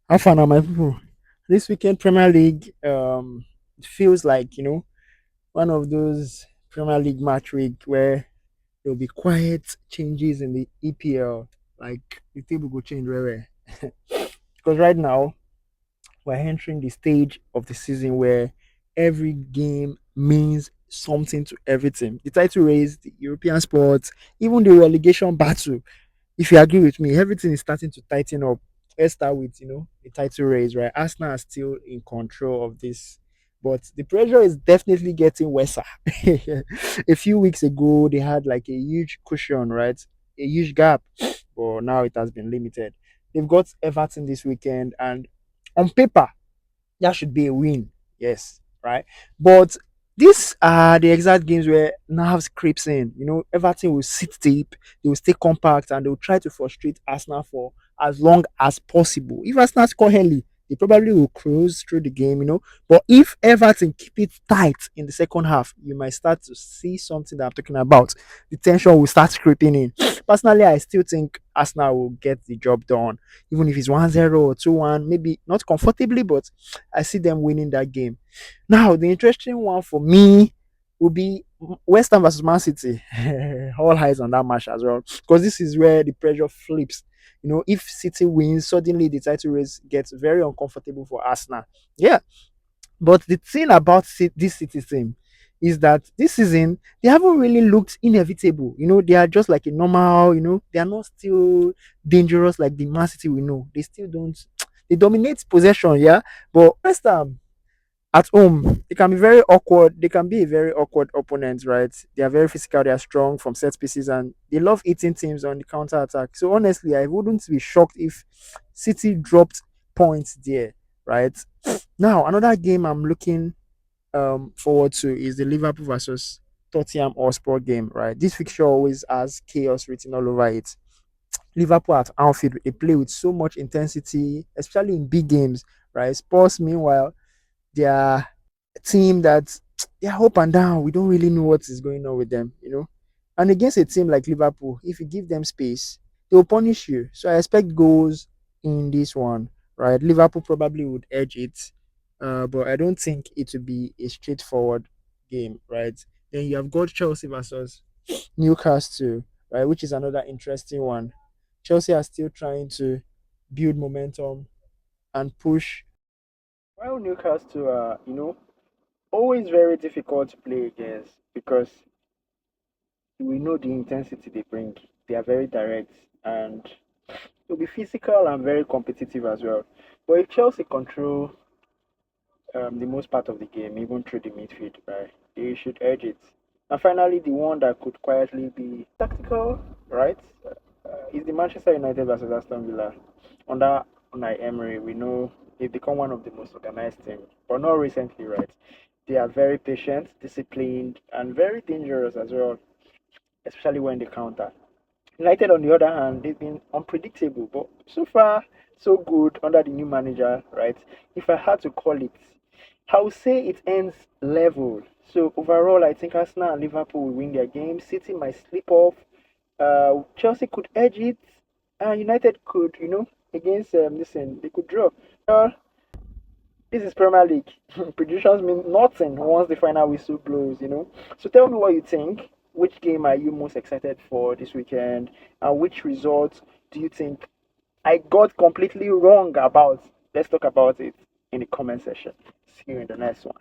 How far now, my people? This weekend Premier League, it feels like one of those Premier League match week where there'll be quiet changes in the EPL. Like the table will change very well. Because right now we're entering the stage of the season where every game means something to everything. The title race, the European sports, even the relegation battle. If you agree with me, everything is starting to tighten up. Let's start with the title race, right? Arsenal are still in control of this, but the pressure is definitely getting worse. A few weeks ago, they had like a huge cushion, right? A huge gap, but now it has been limited. They've got Everton this weekend, and on paper, that should be a win. Yes, right. But these are the exact games where nerves creeps in. Everything will sit deep, they will stay compact, and they will try to frustrate Arsenal for as long as possible. If Arsenal score early, they probably will cruise through the game. But if Everton keep it tight in the second half, you might start to see something that I'm talking about. The tension will start creeping in. Personally, I still think Arsenal will get the job done, even if it's 1-0 or 2-1, maybe not comfortably, but I see them winning that game. Now, the interesting one for me will be West Ham versus Man City. All eyes on that match as well, because this is where the pressure flips. If City wins, suddenly the title race gets very uncomfortable for Arsenal. Yeah, but the thing about this City team is that this season they haven't really looked inevitable. They are just like a normal. They are not still dangerous like the Man City we know. They still don't. They dominate possession, yeah. But West Ham at home, they can be very awkward. They can be a very awkward opponent, right? They are very physical. They are strong from set pieces, and they love eating teams on the counter attack. So honestly, I wouldn't be shocked if City dropped points there, right? Now, another game I'm looking forward to is the Liverpool versus Tottenham Hotspur game, right? This fixture always has chaos written all over it. Liverpool at Anfield, they play with so much intensity, especially in big games, right? Spurs, meanwhile, they are a team that they are up and down. We don't really know what is going on with them. And against a team like Liverpool, if you give them space, they will punish you. So I expect goals in this one, right? Liverpool probably would edge it, but I don't think it would be a straightforward game, right? Then you have got Chelsea versus Newcastle, right, which is another interesting one. Chelsea are still trying to build momentum and push. While Newcastle are, always very difficult to play against because we know the intensity they bring. They are very direct and they'll be physical and very competitive as well. But if Chelsea control the most part of the game, even through the midfield, right, they should edge it. And finally, the one that could quietly be tactical, right, is the Manchester United versus Aston Villa. Under Unai Emery, we know they've become one of the most organized teams, but not recently, right? They are very patient, disciplined, and very dangerous as well, especially when they counter. United, on the other hand, they've been unpredictable, but so far, so good under the new manager, right? If I had to call it, I would say it ends level. So overall, I think Arsenal and Liverpool will win their game. City might slip off. Chelsea could edge it, and United could, against listen, they could draw. Uh, this is Premier League. Predictions mean nothing once the final whistle blows. So tell me what you think. Which game are you most excited for this weekend? And which results do you think I got completely wrong about? Let's talk about it in the comment section. See you in the next one.